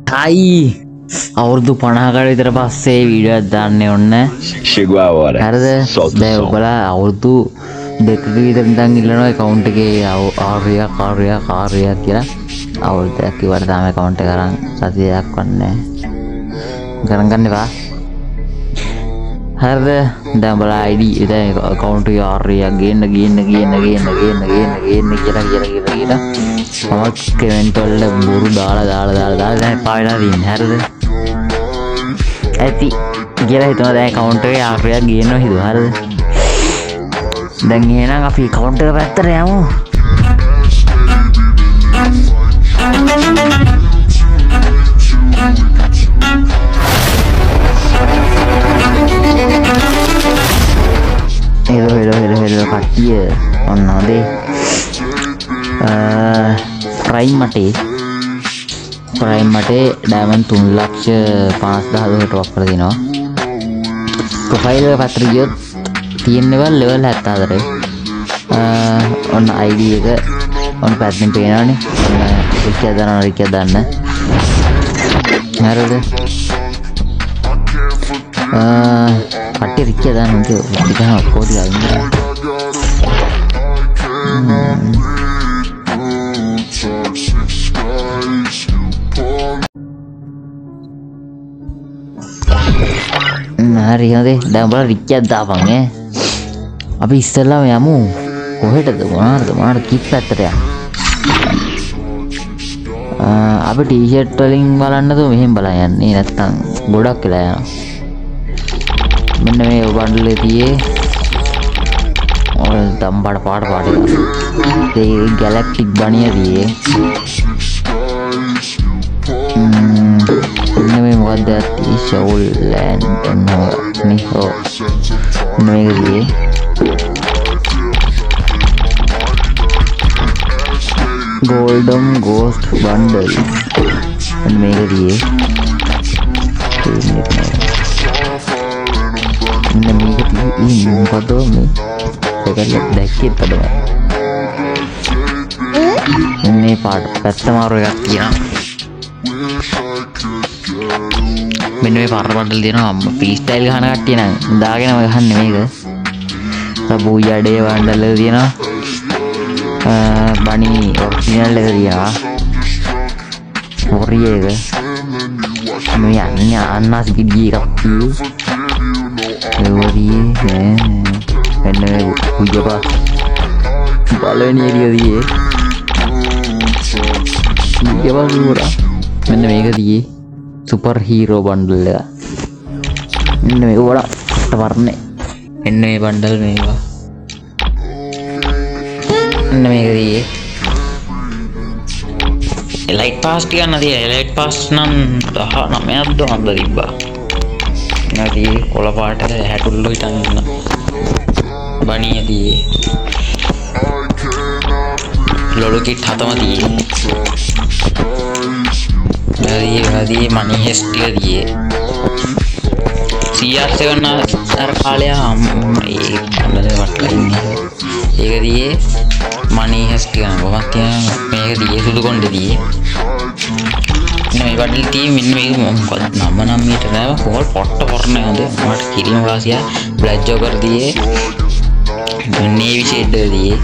Hai, අවුරුදු 50කට විතර පස්සේ වීඩියෝ එකක් දාන්නේ ඔන්න. Chegou a hora. හරිද? Solta o දැන් som. ඔබලා අවුරුදු දෙකක විතර ඉඳන් ඉල්ලනවා account එකේ ආර්යයක් කියලා. අවුරුද්දක් ඉවර තමයි account එක අරන් සතියක් වන්නේ. ගණන් ගන්න එපා. හරිද? දැන් ඔබලා ID දැන් account එකේ ආර්යයක් ගේන්න කියලා මම කමෙන්ට් වල බොරු දාලා දැන් පාවිලා තියෙන්නේ. හරිද? ඇති කියලා හිතනවා දැන් account එකේ ආර්යයක් ගේනවා හිතුවා. හරිද? දැන් එහෙනම් අපි account එක පැත්තට යමු. හෙලෝ කට්ටිය ඔන්න හොඳේ. ප්‍රයිම් මටේ ඩයමන්ඩ් 3,50,000කට වක් කරලා දිනවා. ප්‍රොෆයිල් එක පැත්තට ගියොත් තියෙනවා ලෙවල් 74. ඔන්න ID එක ඔන්න පැත්තෙන් පේනවනේ. ඔන්න රික්කිය දාන්න. හරිද? කට්ටිය රික්කිය දාන්න ඉතින් කොහොමද අයින්නේ? හරි හොඳේ. දැන් බලන්න රික්කියක් දාපන් ඈ. අපි ඉස්සෙල්ලාම යමු. කොහෙටද මොනවාද කිප් පැත්තට යන්න. අපි ටී-ෂර්ට් වලින් බලන්නද මෙහෙම බලන් යන්නේ නැත්තම් ගොඩක් වෙලා යනවා. මෙන්න මේ බණ්ඩලේ තියේ ඔය තම්බඩ පාට එක. ඒ ගැලැක්ටික් බණිය තියේ. මෙන්න මේ මොකද්ද ෂෝල් ලෑන්ඩ් නිහෝ මේක තියේ. Golden Ghost Bundle and මේක දියේ මොකද මේ ඒකල දැක්කේ තමයි මේ පාට පැත්ත මාරු එකක් තියෙනවා. මෙන්න මේ පාට බණ්ඩල් තියෙනවා. ෆ්‍රී ස්ටයිල් ගහන කට්ටිය නම් දාගෙනම ගහන්නේ මේක. බූයඩේ බණ්ඩල් එක තියෙනවා. බණි ඔරිජිනල් එක තියෙනවා. හොරිය එක මේ යන්නේ අන්නස් ගිඩි එකක් තියෙන්නේ. මෙන්න මේ පුජපා බලවෙනි එළියදී පුජපා සූරා. මෙන්න මේක තියේ සුපර් හීරෝ බණ්ඩල් එක. මෙන්න මේක වඩා වර්ණේ. මෙන්න මේ බණ්ඩල් මේවා. මෙන්න මේක තියේ එලයිට් පාස් ටිකක් නැතිය. එලයිට් පාස් නම් 19ක් දොන්ද තිබ්බා. නැති කොළ පාට හැටුල්ලෝ හිටන් ඉන්න බණිය තියේ. ලොඩු කිට් 7ම තියේ. හරි මනි හෙස් ටික තියේ. CR7 අර කාලේ ඒ බණ්ඩලේ වටලා ඉන්නේ. ඒක තියේ මනි හෙස් ටික නම තියෙන මේක තියේ සුදු කොණ්ඩේ තියේ. මේ බඩල් තියේ මෙන්න මේක මොකක්ද නම නම් මීට නෑ කොහොල් පොට්ට පොරනේ හොඳ මට කිරිම වාසිය බ්ලැක් ජෝකර් තියේ. නේවි ෂේඩ් එක තියේ.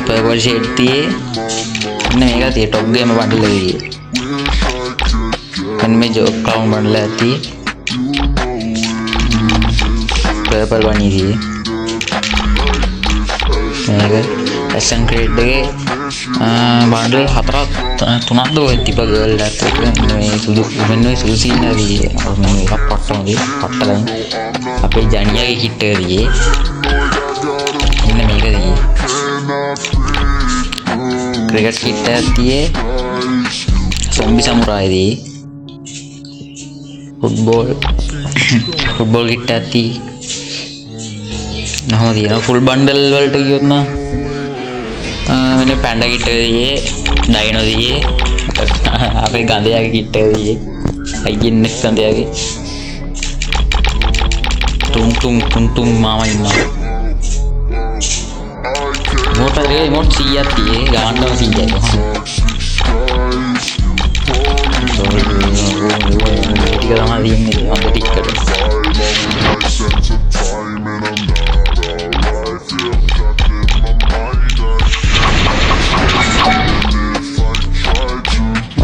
පර්පල් ෂේඩ් තියේ. මෙන්න මේක තියේ টপ ගේම බඩල් එක තියේ. මෙන්න මේ ජෝක් ක්ලවුන් බඩල් එක තියේ. පර්පල් වනි තියේ. මේක SN grade එකේ බණ්ඩල් 3ක්ද ඔය තිබ්බ ගර්ල් එකත් එක්ක මේ සුදු මෙන්න මේ සුදු සීන් එකදී මෙන්න මේක පට්ටමදී පට්ටලයින් අපේ ජනියාගේ කිට් එක දියේ. මෙන්න මේක දියේ ක්‍රිකට් කිට් එකක් තියේ. සොම්බි සමුරායි දියේ. ෆුට්බෝල් කිට් එකක් තියේ. නහම තියෙනවා. ෆුල් බණ්ඩල් වලට ගියොත් නම් මෙන්න පැන්ඩා කිට් එක දියේ. ඩයිනෝ දියේ. අපේ ගඳයාගේ කිට් එක දියේ. අයිගෙන් එක්ක ගඳයාගේ ටුම් මාමා ඉන්නවා. මොටරේ මොට් 100ක් තියේ. ගාන්නම 100ක්. ටික තමයි දින්නේ හොඳ ටිකට.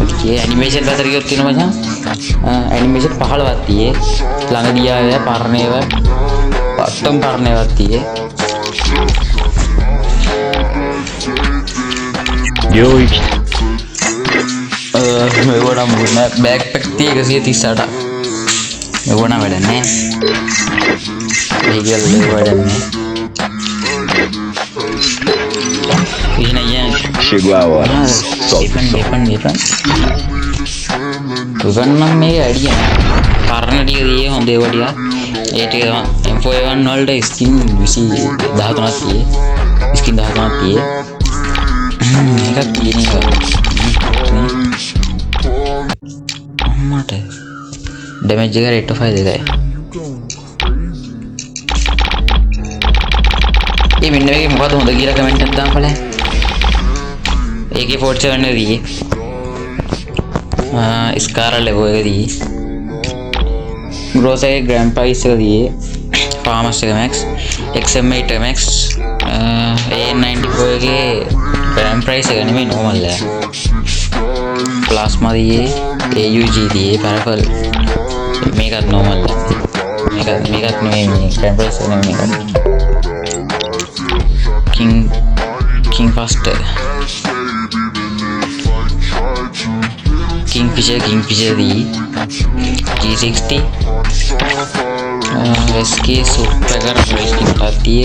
ඔකේ ඇනිමේෂන් පැත්තට ගියොත් තියෙනවා මචං. ඇනිමේෂන් 15ක් තියේ. ළඟදී ආවේ පරණේව පට්ටම් පරණේවත් තියේ. යෝයි මෙවනම් මුන්න බෑක්පැක් තියේ 138ක්. මෙවනම් වැඩ නැහැ. ඒකල් වැඩ නැහැ. Ini chegou a hora. Weapon. Weapon නම් මේක ඇඩිය නෑ. පරණ ටික දියේ හොඳ ඒවා ටික. ඒ ටික තමයි M4A1 වලට ස්කින් 13ක් තියේ. ස්කින් 13ක් තියේ. එකක් තියෙන එක. අම්මට ඩැමේජ් එක රේට් 5 දෙකයි. මේ මෙන්න මේකේ මොකද හොඳ කියලා කමෙන්ට් එකක් දාන්න AK47 එකදී ස්කාර ලෙවල් එකදී ග්‍රෝස් එකේ ග්‍රෑන්ඩ් ප්‍රයිස් එකදී ෆාමස් එක මැක්ස් XM8 මැක්ස් A94 එකේ ග්‍රෑන්ඩ් ප්‍රයිස් එක නෙමෙයි නෝමල් එක ප්ලාස්මා දී AUG දී පැරෆල් මේකත් නෝමල් එක මේකත් නෙමෙයි ග්‍රෑන්ඩ් ප්‍රයිස් එක නෙමෙයි මේක King Faster Kingfisher di G60 SK Super Racing Party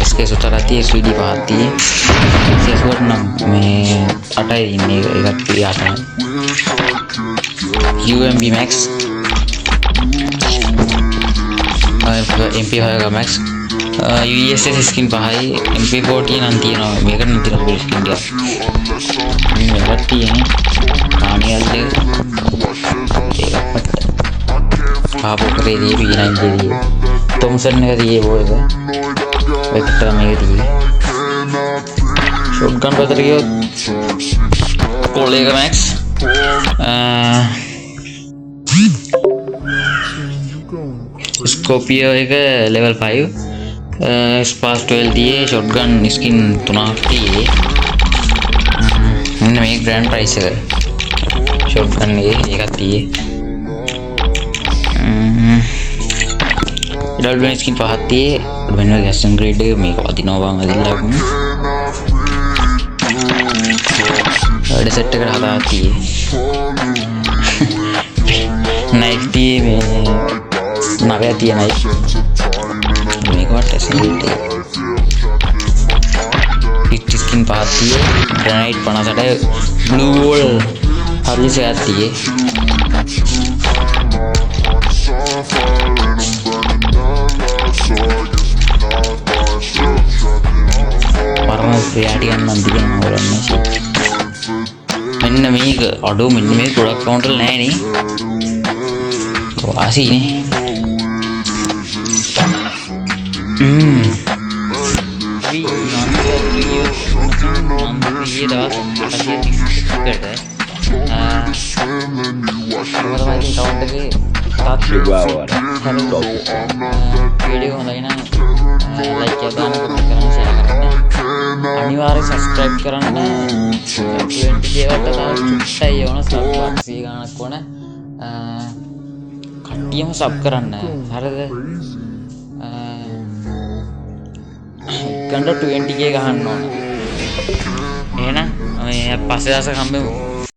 SK Super Party SVD Party CS6 में 8 ini एक आता है UMB Max MP होगा Max USS skin pahai MP40 nanti no mereka nanti nak beli skin dia ini berarti ini kami ada dapat apa kerja dia bikin jadi Thompson का दिए वो है vector में दिए शॉटगन पर दिए कोलेगा मैक्स स्कॉर्पियो एक लेवल 5 स्पास 12 दिए शॉटगन स्किन 3 दिए इनमें एक ग्रैंड प्राइस है शॉटगन ये एक दिए डबल स्किन पाती है मैंने गैसन ग्रेड में को दिनों बांग दिला सेट कर आती है नाइफ दिए में नवे दिए नाइफ स्किन पाती है ग्रेनाइट पना साढ़े ब्लू वॉल हर से आती है परमानेंट क्रिएटिव नंदी के नाम वाला नहीं मैंने में ऑडो मैंने में प्रोडक्ट काउंटर नहीं नहीं तो आसी नहीं ये दास अच्छी टिकट है हमारे काउंटर के साथ Chegou a hora. वीडियो होना ना लाइक किया था कमेंट करना शेयर करना अनिवार्य सब्सक्राइब करना 20K वाला था छुट्टा ये होना सब बात सी गाना कौन है खट्टियों में सब करना है हर कंडर 20K का हन्नो है ना मैं पासे जा सकता हूँ